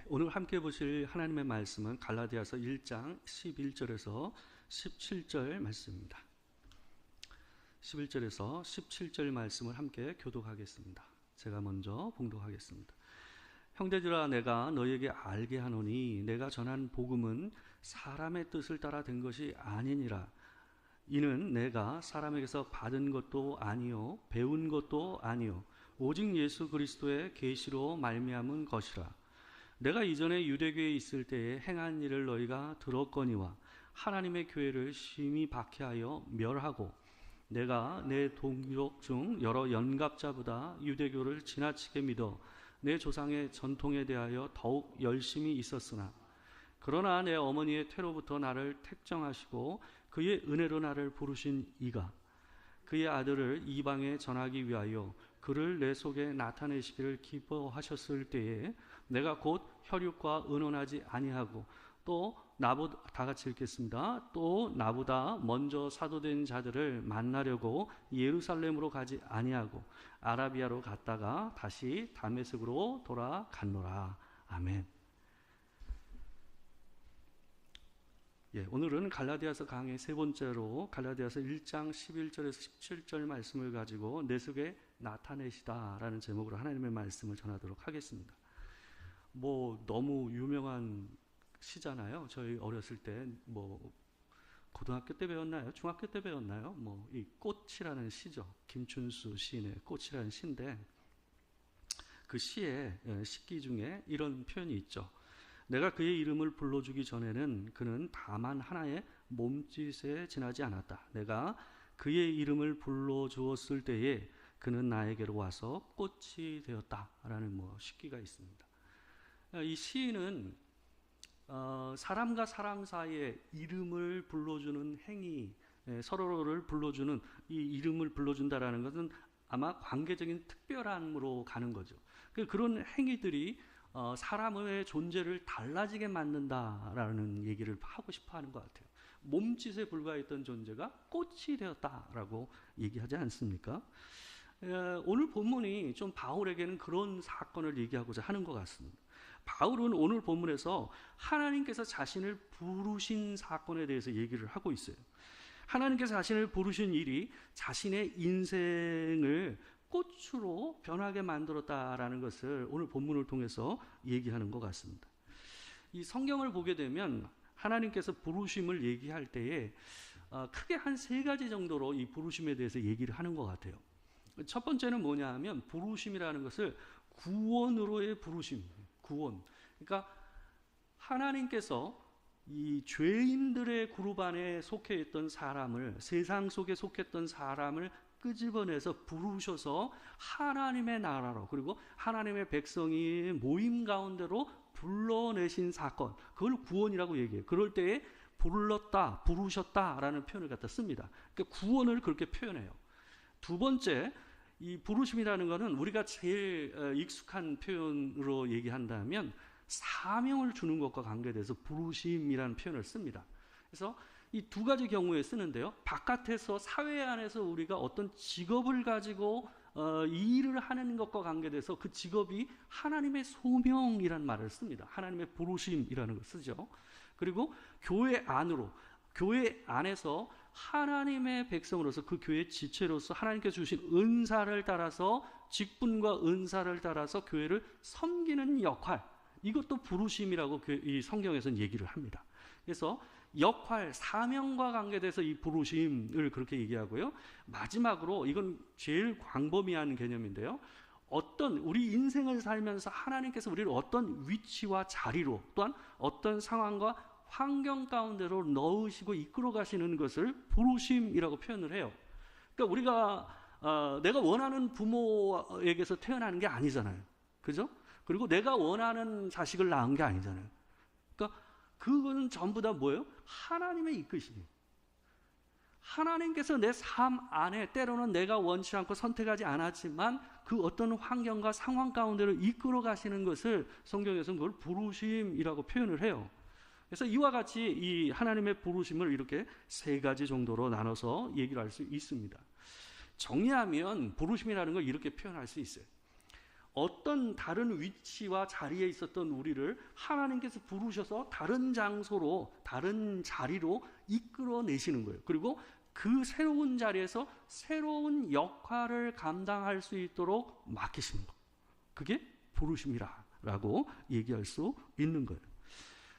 오늘 함께 보실 하나님의 말씀은 갈라디아서 1장 11절에서 17절 말씀입니다. 11절에서 17절 말씀을 함께 교독하겠습니다. 제가 먼저 봉독하겠습니다. 형제들아, 내가 너희에게 알게 하노니 내가 전한 복음은 사람의 뜻을 따라 된 것이 아니니라. 이는 내가 사람에게서 받은 것도 아니요 배운 것도 아니요 오직 예수 그리스도의 계시로 말미암은 것이라. 내가 이전에 유대교에 있을 때에 행한 일을 너희가 들었거니와 하나님의 교회를 심히 박해하여 멸하고 내가 내 동족 중 여러 연갑자보다 유대교를 지나치게 믿어 내 조상의 전통에 대하여 더욱 열심히 있었으나 그러나 내 어머니의 태로부터 나를 택정하시고 그의 은혜로 나를 부르신 이가 그의 아들을 이방에 전하기 위하여 그를 내 속에 나타내시기를 기뻐하셨을 때에 내가 곧 혈육과 의논하지 아니하고 또 나보다, 다 같이 읽겠습니다. 또 나보다 먼저 사도된 자들을 만나려고 예루살렘으로 가지 아니하고 아라비아로 갔다가 다시 다메섹으로 돌아갔노라. 아멘. 오늘은 갈라디아서 강의 세 번째로 갈라디아서 1장 11절에서 17절 말씀을 가지고 내 속에 나타내시다라는 제목으로 하나님의 말씀을 전하도록 하겠습니다. 너무 유명한 시잖아요. 저희 어렸을 때 고등학교 때 배웠나요? 중학교 때 배웠나요? 이 꽃이라는 시죠. 김춘수 시인의 꽃이라는 시인데 그 시의 시기 중에 이런 표현이 있죠. 내가 그의 이름을 불러주기 전에는 그는 다만 하나의 몸짓에 지나지 않았다. 내가 그의 이름을 불러주었을 때에 그는 나에게로 와서 꽃이 되었다라는 시기가 있습니다. 이 시인은 사람과 사람 사이에 이름을 불러주는 행위, 서로를 불러주는 이 이름을 불러준다라는 것은 아마 관계적인 특별함으로 가는 거죠. 그런 행위들이 사람의 존재를 달라지게 만든다라는 얘기를 하고 싶어 하는 것 같아요. 몸짓에 불과했던 존재가 꽃이 되었다라고 얘기하지 않습니까? 오늘 본문이 좀 바울에게는 그런 사건을 얘기하고자 하는 것 같습니다. 바울은 오늘 본문에서 하나님께서 자신을 부르신 사건에 대해서 얘기를 하고 있어요. 하나님께서 자신을 부르신 일이 자신의 인생을 꽃으로 변하게 만들었다라는 것을 오늘 본문을 통해서 얘기하는 것 같습니다. 이 성경을 보게 되면 하나님께서 부르심을 얘기할 때에 크게 한 세 가지 정도로 이 부르심에 대해서 얘기를 하는 것 같아요. 첫 번째는 뭐냐 하면 부르심이라는 것을 구원으로의 부르심, 구원. 그러니까 하나님께서 이 죄인들의 그룹 안에 속해 있던 사람을, 세상 속에 속했던 사람을 끄집어내서 부르셔서 하나님의 나라로, 그리고 하나님의 백성이 모임 가운데로 불러내신 사건, 그걸 구원이라고 얘기해요. 그럴 때에 불렀다, 부르셨다라는 표현을 갖다 씁니다. 그러니까 구원을 그렇게 표현해요. 두 번째, 이 부르심이라는 것은 우리가 제일 익숙한 표현으로 얘기한다면 사명을 주는 것과 관계돼서 부르심이라는 표현을 씁니다. 그래서 이 두 가지 경우에 쓰는데요. 바깥에서 사회 안에서 우리가 어떤 직업을 가지고 이 일을 하는 것과 관계돼서 그 직업이 하나님의 소명이라는 말을 씁니다. 하나님의 부르심이라는 걸 쓰죠. 그리고 교회 안으로, 교회 안에서 하나님의 백성으로서 그 교회의 지체로서 하나님께서 주신 은사를 따라서, 직분과 은사를 따라서 교회를 섬기는 역할, 이것도 부르심이라고 이 성경에서는 얘기를 합니다. 그래서 역할, 사명과 관계돼서 이 부르심을 그렇게 얘기하고요. 마지막으로, 이건 제일 광범위한 개념인데요. 우리 인생을 살면서 하나님께서 우리를 어떤 위치와 자리로, 또한 어떤 상황과 환경 가운데로 넣으시고 이끌어 가시는 것을 부르심이라고 표현을 해요. 그러니까 우리가 내가 원하는 부모에게서 태어나는 게 아니잖아요. 그죠? 그리고 내가 원하는 자식을 낳은 게 아니잖아요. 그러니까 그거는 전부 다 뭐예요? 하나님의 이끄심이에요. 하나님께서 내 삶 안에 때로는 내가 원치 않고 선택하지 않았지만 그 어떤 환경과 상황 가운데로 이끌어 가시는 것을 성경에서는 그걸 부르심이라고 표현을 해요. 그래서 이와 같이 이 하나님의 부르심을 이렇게 세 가지 정도로 나눠서 얘기를 할 수 있습니다. 정리하면 부르심이라는 걸 이렇게 표현할 수 있어요. 어떤 다른 위치와 자리에 있었던 우리를 하나님께서 부르셔서 다른 장소로, 다른 자리로 이끌어내시는 거예요. 그리고 그 새로운 자리에서 새로운 역할을 감당할 수 있도록 맡기시는 거예요. 그게 부르심이라고 얘기할 수 있는 거예요.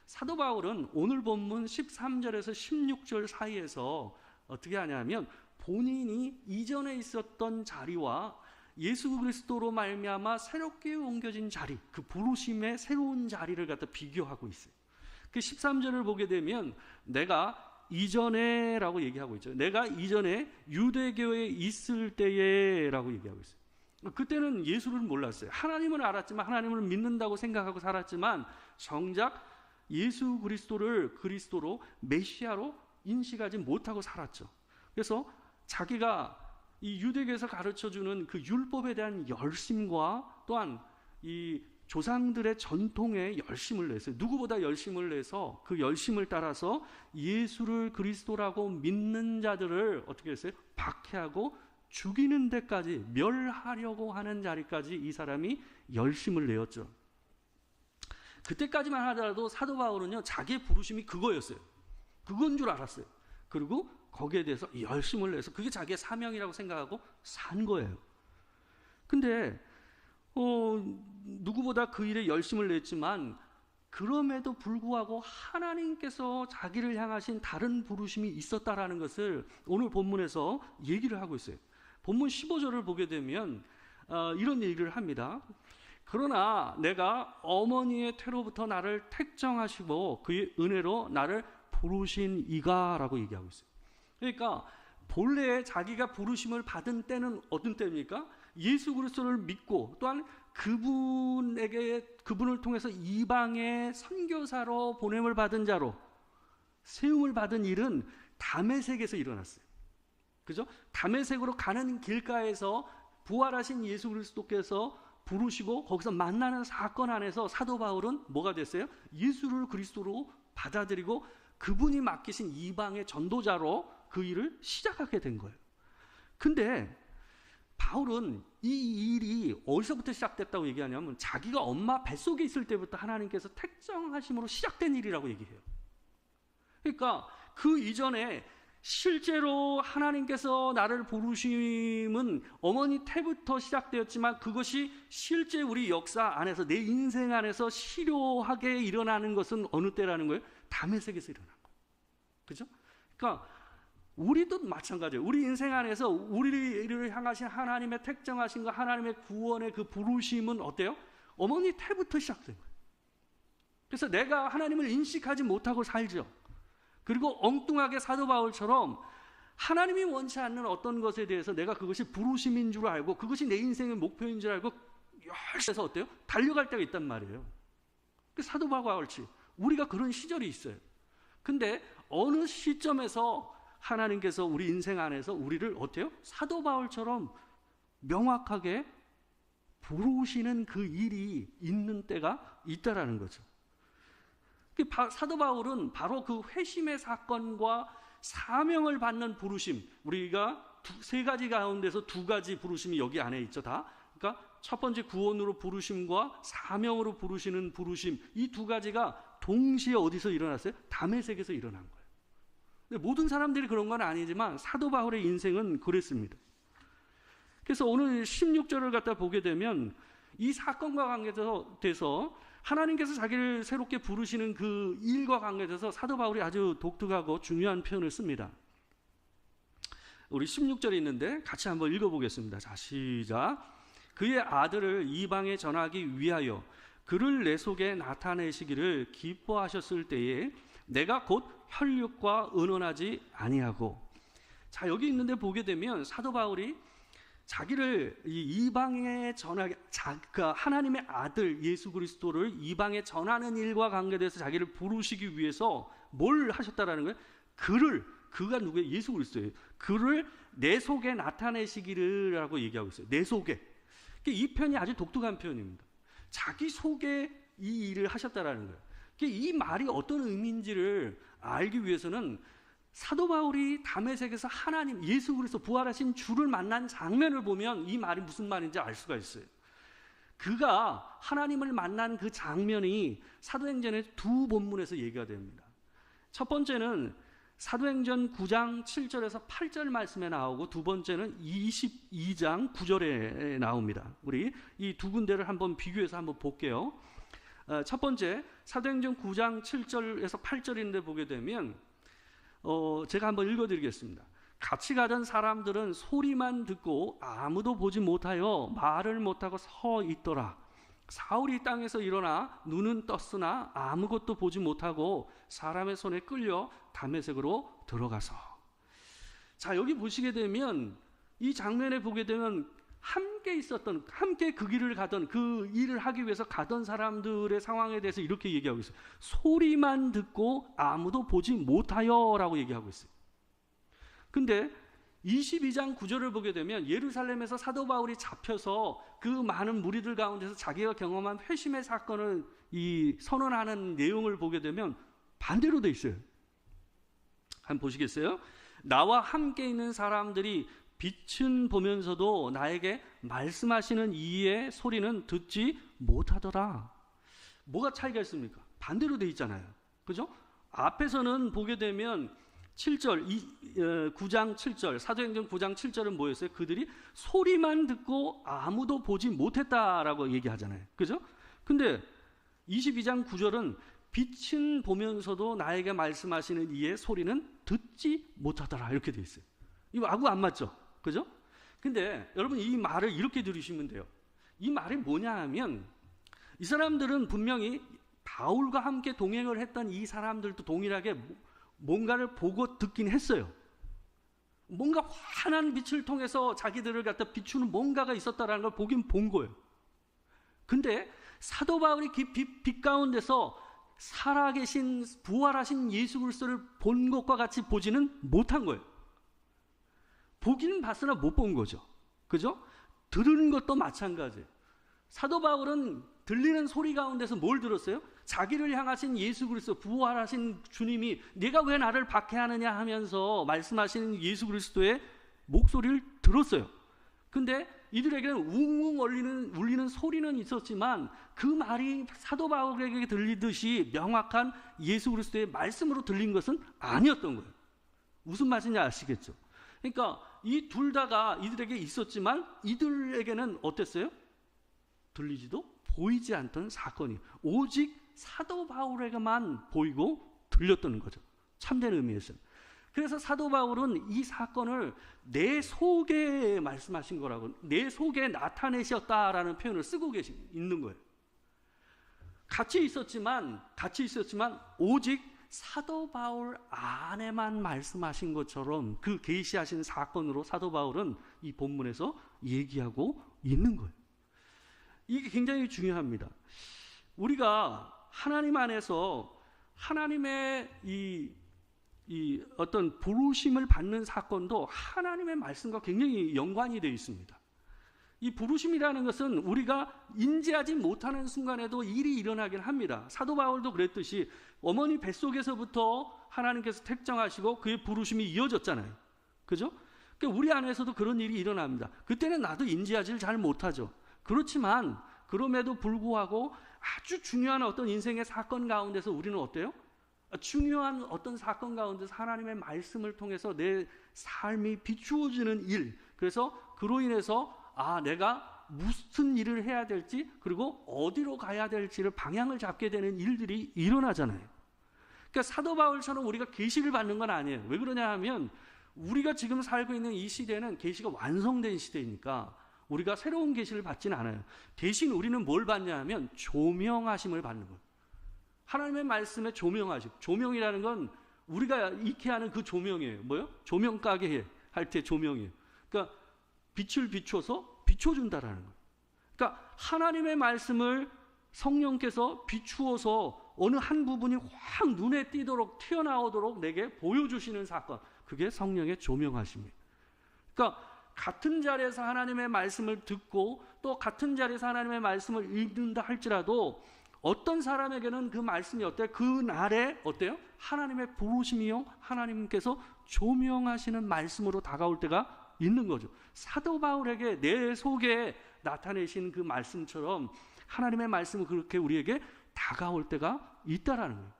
사도 바울은 오늘 본문 13절에서 16절 사이에서 어떻게 하냐면 본인이 이전에 있었던 자리와 예수 그리스도로 말미암아 새롭게 옮겨진 자리, 그 부르심의 새로운 자리를 갖다 비교하고 있어요. 그 13절을 보게 되면 내가 이전에 라고 얘기하고 있죠. 내가 이전에 유대교에 있을 때에 라고 얘기하고 있어요. 그때는 예수를 몰랐어요. 하나님을 알았지만, 하나님을 믿는다고 생각하고 살았지만 정작 예수 그리스도를 그리스도로 메시아로 인식하지 못하고 살았죠. 그래서 자기가 이 유대교에서 가르쳐주는 그 율법에 대한 열심과 또한 이 조상들의 전통에 열심을 냈어요. 누구보다 열심을 내서 그 열심을 따라서 예수를 그리스도라고 믿는 자들을 어떻게 했어요? 박해하고 죽이는 데까지, 멸하려고 하는 자리까지 이 사람이 열심을 내었죠. 그때까지만 하더라도 사도 바울은요, 자기의 부르심이 그거였어요. 그건 줄 알았어요. 그리고 거기에 대해서 열심을 내서 그게 자기의 사명이라고 생각하고 산 거예요. 근데 누구보다 그 일에 열심을 냈지만 그럼에도 불구하고 하나님께서 자기를 향하신 다른 부르심이 있었다라는 것을 오늘 본문에서 얘기를 하고 있어요. 본문 15절을 보게 되면 이런 얘기를 합니다. 그러나 내가 어머니의 태로부터 나를 택정하시고 그의 은혜로 나를 부르신 이가 라고 얘기하고 있어요. 그러니까 본래 자기가 부르심을 받은 때는 어떤 때입니까? 예수 그리스도를 믿고 또한 그분을 통해서 이방의 선교사로 보냄을 받은 자로 세움을 받은 일은 다메섹에서 일어났어요. 그죠? 다메섹으로 가는 길가에서 부활하신 예수 그리스도께서 부르시고 거기서 만나는 사건 안에서 사도 바울은 뭐가 됐어요? 예수를 그리스도로 받아들이고 그분이 맡기신 이방의 전도자로 그 일을 시작하게 된 거예요. 근데 바울은 이 일이 어디서부터 시작됐다고 얘기하냐면 자기가 엄마 뱃속에 있을 때부터 하나님께서 택정하심으로 시작된 일이라고 얘기해요. 그러니까 그 이전에 실제로 하나님께서 나를 부르심은 어머니 태부터 시작되었지만 그것이 실제 우리 역사 안에서 내 인생 안에서 실효하게 일어나는 것은 어느 때라는 거예요? 다메섹에서 일어난 거예요. 그죠? 그러니까 우리도 마찬가지예요. 우리 인생 안에서 우리를 향하신 하나님의 택정하신 것, 하나님의 구원의 그 부르심은 어때요? 어머니 태부터 시작된 거예요. 그래서 내가 하나님을 인식하지 못하고 살죠. 그리고 엉뚱하게 사도 바울처럼 하나님이 원치 않는 어떤 것에 대해서 내가 그것이 부르심인 줄 알고 그것이 내 인생의 목표인 줄 알고 열심히 어때요? 달려갈 때가 있단 말이에요. 사도 바울같이 우리가 그런 시절이 있어요. 근데 어느 시점에서 하나님께서 우리 인생 안에서 우리를 어때요? 사도 바울처럼 명확하게 부르시는 그 일이 있는 때가 있다라는 거죠. 사도 바울은 바로 그 회심의 사건과 사명을 받는 부르심, 우리가 세 가지 가운데서 두 가지 부르심이 여기 안에 있죠. 다. 그러니까 첫 번째 구원으로 부르심과 사명으로 부르시는 부르심, 이 두 가지가 동시에 어디서 일어났어요? 다메섹에서 일어난 거예요. 근데 모든 사람들이 그런 건 아니지만 사도 바울의 인생은 그랬습니다. 그래서 오늘 16절을 갖다 보게 되면 이 사건과 관계돼서 하나님께서 자기를 새롭게 부르시는 그 일과 관계돼서 사도 바울이 아주 독특하고 중요한 표현을 씁니다. 우리 16절이 있는데 같이 한번 읽어보겠습니다. 자, 시작. 그의 아들을 이방에 전하기 위하여 그를 내 속에 나타내시기를 기뻐하셨을 때에 내가 곧 혈육과 의논하지 아니하고. 자, 여기 있는데 보게 되면 사도 바울이 자기를 이방에 전하게, 하나님의 아들 예수 그리스도를 이방에 전하는 일과 관계돼서 자기를 부르시기 위해서 뭘 하셨다라는 거예요? 그가 누구예요? 예수 그리스도예요. 그를 내 속에 나타내시기를라고 얘기하고 있어요. 내 속에. 이 표현이 아주 독특한 표현입니다. 자기 속에 이 일을 하셨다라는 거예요. 이 말이 어떤 의미인지를 알기 위해서는 사도 바울이 다메섹에서 하나님 예수 그리스도 부활하신 주를 만난 장면을 보면 이 말이 무슨 말인지 알 수가 있어요. 그가 하나님을 만난 그 장면이 사도행전의 두 본문에서 얘기가 됩니다. 첫 번째는 사도행전 9장 7절에서 8절 말씀에 나오고, 두 번째는 22장 9절에 나옵니다. 우리 이 두 군데를 한번 비교해서 한번 볼게요. 첫 번째 사도행전 9장 7절에서 8절인데 보게 되면 제가 한번 읽어드리겠습니다. 같이 가던 사람들은 소리만 듣고 아무도 보지 못하여 말을 못하고 서 있더라. 사울이 땅에서 일어나 눈은 떴으나 아무것도 보지 못하고 사람의 손에 끌려 다메섹으로 들어가서. 자, 여기 보시게 되면, 이 장면에 보게 되면 함께 그 길을 가던, 그 일을 하기 위해서 가던 사람들의 상황에 대해서 이렇게 얘기하고 있어요. 소리만 듣고 아무도 보지 못하여 라고 얘기하고 있어요. 근데 22장 9절을 보게 되면 예루살렘에서 사도 바울이 잡혀서 그 많은 무리들 가운데서 자기가 경험한 회심의 사건을 선언하는 내용을 보게 되면 반대로 돼 있어요. 한번 보시겠어요? 나와 함께 있는 사람들이 빛은 보면서도 나에게 말씀하시는 이의 소리는 듣지 못하더라. 뭐가 차이가 있습니까? 반대로 돼 있잖아요. 그죠? 앞에서는 보게 되면 7절, 9장 7절, 사도행전 9장 7절은 뭐였어요? 그들이 소리만 듣고 아무도 보지 못했다라고 얘기하잖아요. 그죠? 근데 22장 9절은 빛은 보면서도 나에게 말씀하시는 이의 소리는 듣지 못하더라. 이렇게 돼 있어요. 이거 아구 안 맞죠? 그죠? 근데 여러분, 이 말을 이렇게 들으시면 돼요. 이 말이 뭐냐 하면, 이 사람들은 분명히 바울과 함께 동행을 했던 이 사람들도 동일하게 뭔가를 보고 듣긴 했어요. 뭔가 환한 빛을 통해서 자기들을 갖다 비추는 뭔가가 있었다라는 걸 보긴 본 거예요. 근데 사도 바울이 빛 가운데서 살아계신, 부활하신 예수 그리스도를 본 것과 같이 보지는 못한 거예요. 보기는 봤으나 못 본 거죠. 그죠? 들은 것도 마찬가지예요. 사도 바울은 들리는 소리 가운데서 뭘 들었어요? 자기를 향하신 예수 그리스도, 부활하신 주님이 내가 왜 나를 박해하느냐 하면서 말씀하시는 예수 그리스도의 목소리를 들었어요. 근데 이들에게는 웅웅 울리는 소리는 있었지만 그 말이 사도 바울에게 들리듯이 명확한 예수 그리스도의 말씀으로 들린 것은 아니었던 거예요. 무슨 말인지 아시겠죠? 그러니까 이 둘 다가 이들에게 있었지만 이들에게는 어땠어요? 들리지도 보이지 않던 사건이 오직 사도 바울에게만 보이고 들렸다는 거죠. 참된 의미에서는. 그래서 사도 바울은 이 사건을 내 속에 말씀하신 거라고, 내 속에 나타내셨다라는 표현을 쓰고 있는 거예요. 같이 있었지만 오직 사도 바울 안에만 말씀하신 것처럼 그 계시하신 사건으로 사도 바울은 이 본문에서 얘기하고 있는 거예요. 이게 굉장히 중요합니다. 우리가 하나님 안에서 하나님의 이 어떤 부르심을 받는 사건도 하나님의 말씀과 굉장히 연관이 되어 있습니다. 이 부르심이라는 것은 우리가 인지하지 못하는 순간에도 일이 일어나긴 합니다. 사도 바울도 그랬듯이 어머니 뱃속에서부터 하나님께서 택정하시고 그의 부르심이 이어졌잖아요. 그죠? 그러니까 우리 안에서도 그런 일이 일어납니다. 그때는 나도 인지하지를 잘 못하죠. 그렇지만 그럼에도 불구하고 아주 중요한 어떤 인생의 사건 가운데서 우리는 어때요? 중요한 어떤 사건 가운데서 하나님의 말씀을 통해서 내 삶이 비추어지는 일, 그래서 그로 인해서 내가 무슨 일을 해야 될지 그리고 어디로 가야 될지를 방향을 잡게 되는 일들이 일어나잖아요. 그러니까 사도 바울처럼 우리가 계시를 받는 건 아니에요. 왜 그러냐 하면 우리가 지금 살고 있는 이 시대는 계시가 완성된 시대이니까 우리가 새로운 계시를 받지는 않아요. 대신 우리는 뭘 받냐 하면 조명하심을 받는 거예요. 하나님의 말씀에 조명하심. 조명이라는 건 우리가 익히 하는 그 조명이에요. 뭐요? 조명 가게 할 때 조명이에요. 그러니까 빛을 비춰서 비춰준다라는 거예요. 그러니까 하나님의 말씀을 성령께서 비추어서 어느 한 부분이 확 눈에 띄도록 튀어나오도록 내게 보여주시는 사건, 그게 성령의 조명하심이에요. 그러니까 같은 자리에서 하나님의 말씀을 듣고 또 같은 자리에서 하나님의 말씀을 읽는다 할지라도 어떤 사람에게는 그 말씀이 어때요? 그 날에 어때요? 하나님의 부르심이요, 하나님께서 조명하시는 말씀으로 다가올 때가 있는 거죠. 사도 바울에게 내 속에 나타내신 그 말씀처럼 하나님의 말씀은 그렇게 우리에게 다가올 때가 있다라는 거예요.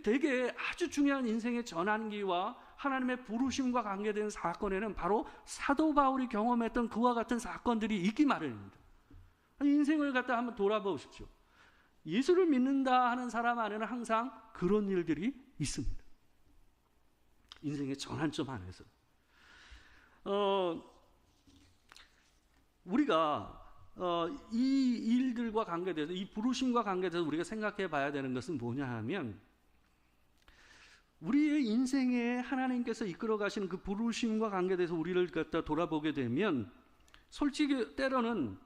되게 아주 중요한 인생의 전환기와 하나님의 부르심과 관계된 사건에는 바로 사도 바울이 경험했던 그와 같은 사건들이 있기 마련입니다. 인생을 갖다 한번 돌아보십시오. 예수를 믿는다 하는 사람 안에는 항상 그런 일들이 있습니다. 인생의 전환점 안에서. 우리가 이 일들과 관계돼서, 이 부르심과 관계돼서 우리가 생각해 봐야 되는 것은 뭐냐 하면, 우리의 인생에 하나님께서 이끌어 가시는 그 부르심과 관계돼서 우리를 갖다 돌아보게 되면, 솔직히 때로는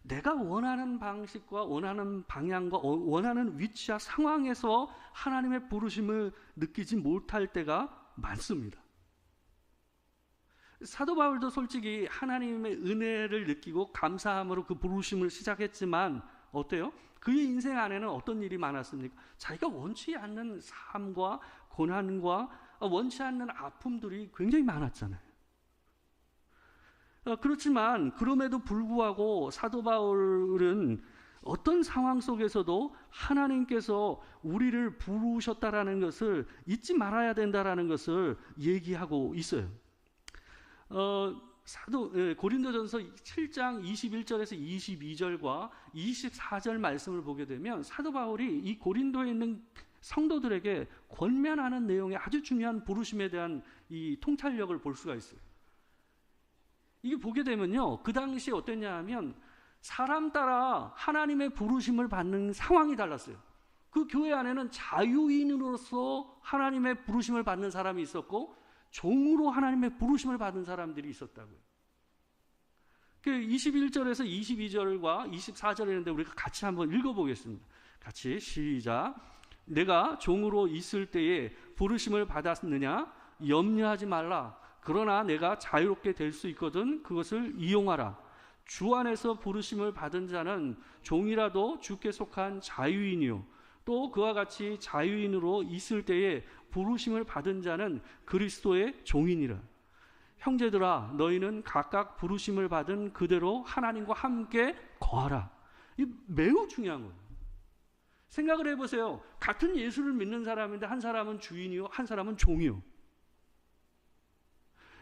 내가 원하는 방식과 원하는 방향과 원하는 위치와 상황에서 하나님의 부르심을 느끼지 못할 때가 많습니다. 사도 바울도 솔직히 하나님의 은혜를 느끼고 감사함으로 그 부르심을 시작했지만 어때요? 그의 인생 안에는 어떤 일이 많았습니까? 자기가 원치 않는 삶과 고난과 원치 않는 아픔들이 굉장히 많았잖아요. 그렇지만 그럼에도 불구하고 사도 바울은 어떤 상황 속에서도 하나님께서 우리를 부르셨다라는 것을 잊지 말아야 된다라는 것을 얘기하고 있어요. 고린도전서 7장 21절에서 22절과 24절 말씀을 보게 되면 사도 바울이 이 고린도에 있는 성도들에게 권면하는 내용의 아주 중요한 부르심에 대한 이 통찰력을 볼 수가 있어요. 이게 보게 되면요, 그 당시에 어땠냐 하면 사람 따라 하나님의 부르심을 받는 상황이 달랐어요. 그 교회 안에는 자유인으로서 하나님의 부르심을 받는 사람이 있었고, 종으로 하나님의 부르심을 받은 사람들이 있었다고요. 21절에서 22절과 24절에 있는데 우리가 같이 한번 읽어보겠습니다. 같이 시작. 내가 종으로 있을 때에 부르심을 받았느냐? 염려하지 말라. 그러나 내가 자유롭게 될 수 있거든 그것을 이용하라. 주 안에서 부르심을 받은 자는 종이라도 주께 속한 자유인이요, 또 그와 같이 자유인으로 있을 때에 부르심을 받은 자는 그리스도의 종이니라. 형제들아, 너희는 각각 부르심을 받은 그대로 하나님과 함께 거하라. 이 매우 중요한 거예요. 생각을 해보세요. 같은 예수를 믿는 사람인데 한 사람은 주인이요, 한 사람은 종이요.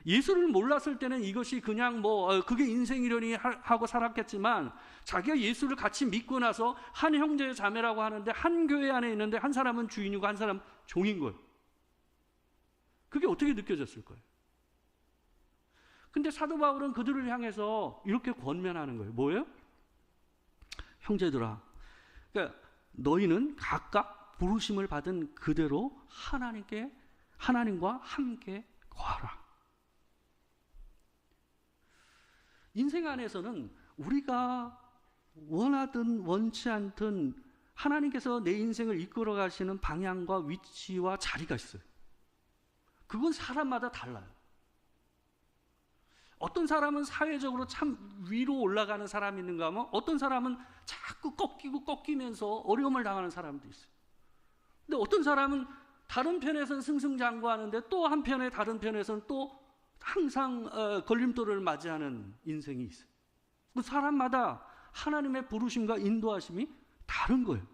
예수를 몰랐을 때는 이것이 그냥 그게 인생이려니 하고 살았겠지만, 자기가 예수를 같이 믿고 나서 한 형제 자매라고 하는데 한 교회 안에 있는데 한 사람은 주인이고 한 사람은 종인 거예요. 그게 어떻게 느껴졌을 거예요? 근데 사도 바울은 그들을 향해서 이렇게 권면하는 거예요. 뭐예요? 형제들아, 그러니까 너희는 각각 부르심을 받은 그대로 하나님과 함께 거하라. 인생 안에서는 우리가 원하든 원치 않든 하나님께서 내 인생을 이끌어 가시는 방향과 위치와 자리가 있어요. 그건 사람마다 달라요. 어떤 사람은 사회적으로 참 위로 올라가는 사람이 있는가 하면 어떤 사람은 자꾸 꺾이면서 어려움을 당하는 사람도 있어요. 근데 어떤 사람은 다른 편에서는 승승장구하는데 또 한편에 다른 편에서는 또 항상 걸림돌을 맞이하는 인생이 있어요. 그 사람마다 하나님의 부르심과 인도하심이 다른 거예요.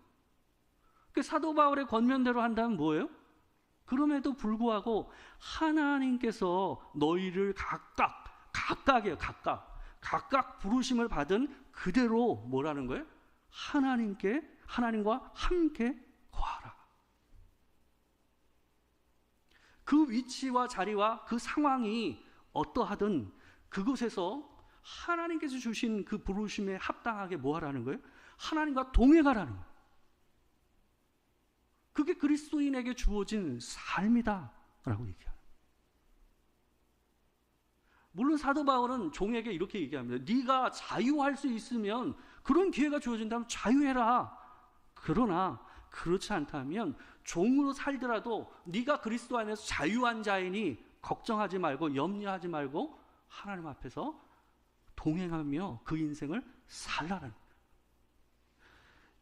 그 사도 바울의 권면대로 한다면 뭐예요? 그럼에도 불구하고 하나님께서 너희를 각각 부르심을 받은 그대로 뭐라는 거예요? 하나님과 함께 거하라. 그 위치와 자리와 그 상황이 어떠하든 그곳에서 하나님께서 주신 그 부르심에 합당하게 뭐 하라는 거예요? 하나님과 동행하라는 거예요. 그게 그리스도인에게 주어진 삶이다 라고 얘기해요. 물론 사도 바울은 종에게 이렇게 얘기합니다. 네가 자유할 수 있으면, 그런 기회가 주어진다면 자유해라. 그러나 그렇지 않다면 종으로 살더라도 네가 그리스도 안에서 자유한 자이니 걱정하지 말고 염려하지 말고 하나님 앞에서 동행하며 그 인생을 살라는 거예요.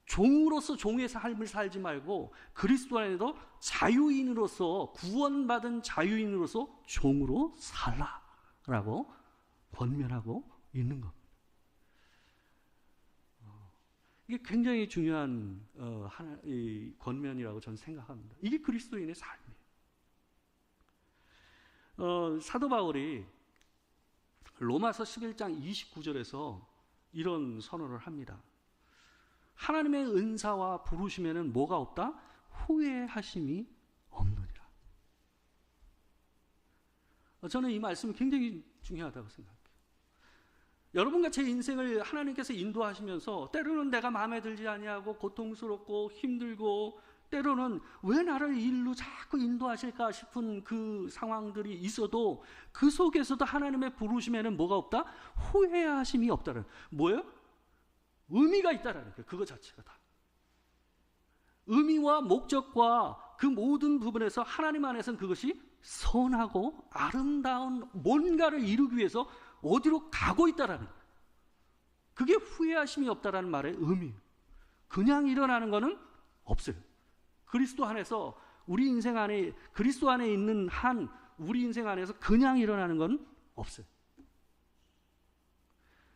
종으로서 종의 삶을 살지 말고 그리스도 안에도 자유인으로서, 구원받은 자유인으로서 종으로 살라라고 권면하고 있는 겁니다. 이게 굉장히 중요한 이 권면이라고 저는 생각합니다. 이게 그리스도인의 삶이에요. 사도 바울이 로마서 11장 29절에서 이런 선언을 합니다. 하나님의 은사와 부르심에는 뭐가 없다? 후회하심이 없느니라. 저는 이 말씀이 굉장히 중요하다고 생각해요. 여러분과 제 인생을 하나님께서 인도하시면서 때로는 내가 마음에 들지 아니하고 고통스럽고 힘들고 때로는 왜 나를 이 일로 자꾸 인도하실까 싶은 그 상황들이 있어도 그 속에서도 하나님의 부르심에는 뭐가 없다? 후회하심이 없다는, 뭐예요? 의미가 있다라는 거예요. 그거 자체가 다. 의미와 목적과 그 모든 부분에서 하나님 안에서는 그것이 선하고 아름다운 뭔가를 이루기 위해서 어디로 가고 있다라는 거예요. 그게 후회하심이 없다라는 말의 의미예요. 그냥 일어나는 거는 없어요. 그리스도 안에서 우리 인생 안에, 그리스도 안에 있는 한 우리 인생 안에서 그냥 일어나는 건 없어요.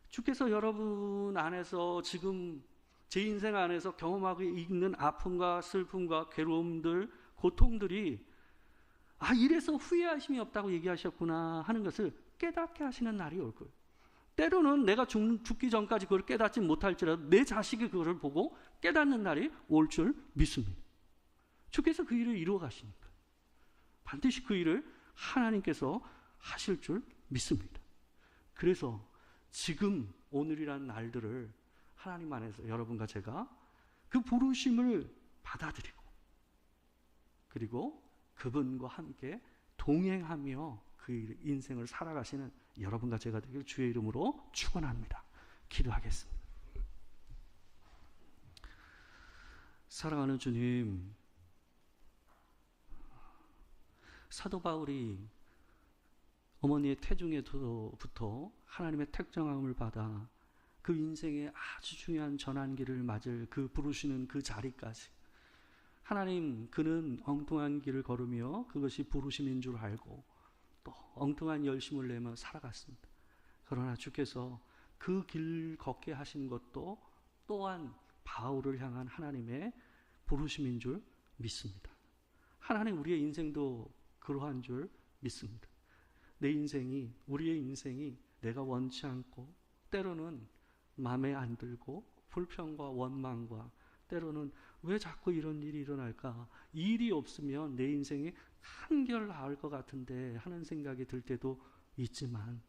주께서 여러분 안에서 지금 제 인생 안에서 경험하고 있는 아픔과 슬픔과 괴로움들, 고통들이 이래서 후회하심이 없다고 얘기하셨구나 하는 것을 깨닫게 하시는 날이 올 거예요. 때로는 내가 죽기 전까지 그걸 깨닫지 못할지라도 내 자식이 그걸 보고 깨닫는 날이 올 줄 믿습니다. 주께서 그 일을 이루어 가시니까 반드시 그 일을 하나님께서 하실 줄 믿습니다. 그래서 지금 오늘이라는 날들을 하나님 안에서 여러분과 제가 그 부르심을 받아들이고 그리고 그분과 함께 동행하며 그 인생을 살아가시는 여러분과 제가 되길 주의 이름으로 축원합니다. 기도하겠습니다. 사랑하는 주님, 사도 바울이 어머니의 태중에부터 하나님의 택정함을 받아 그 인생의 아주 중요한 전환기를 맞을 그 부르시는 그 자리까지 하나님, 그는 엉뚱한 길을 걸으며 그것이 부르심인 줄 알고 또 엉뚱한 열심을 내며 살아갔습니다. 그러나 주께서 그 길 걷게 하신 것도 또한 바울을 향한 하나님의 부르심인 줄 믿습니다. 하나님, 우리의 인생도 그러한 줄 믿습니다. 내 인생이, 우리의 인생이 내가 원치 않고 때로는 마음에 안 들고 불평과 원망과 때로는 왜 자꾸 이런 일이 일어날까? 이 일이 없으면 내 인생이 한결 나을 것 같은데 하는 생각이 들 때도 있지만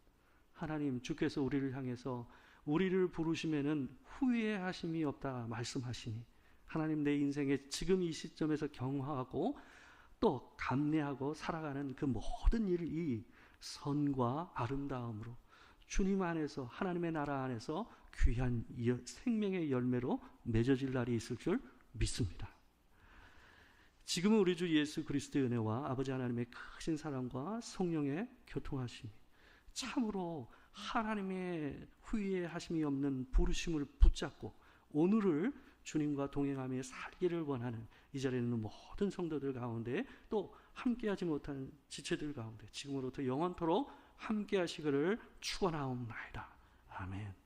하나님, 주께서 우리를 향해서 우리를 부르시면은 후회하심이 없다 말씀하시니 하나님, 내 인생에 지금 이 시점에서 경화하고 또 감내하고 살아가는 그 모든 일이 선과 아름다움으로 주님 안에서, 하나님의 나라 안에서 귀한 생명의 열매로 맺어질 날이 있을 줄 믿습니다. 지금은 우리 주 예수 그리스도의 은혜와 아버지 하나님의 크신 사랑과 성령의 교통하심이 참으로 하나님의 후회하심이 없는 부르심을 붙잡고 오늘을 주님과 동행하며 살기를 원하는 이 자리에 있는 모든 성도들 가운데 또 함께하지 못한 지체들 가운데 지금으로부터 영원토록 함께하시기를 축원하옵나이다. 아멘.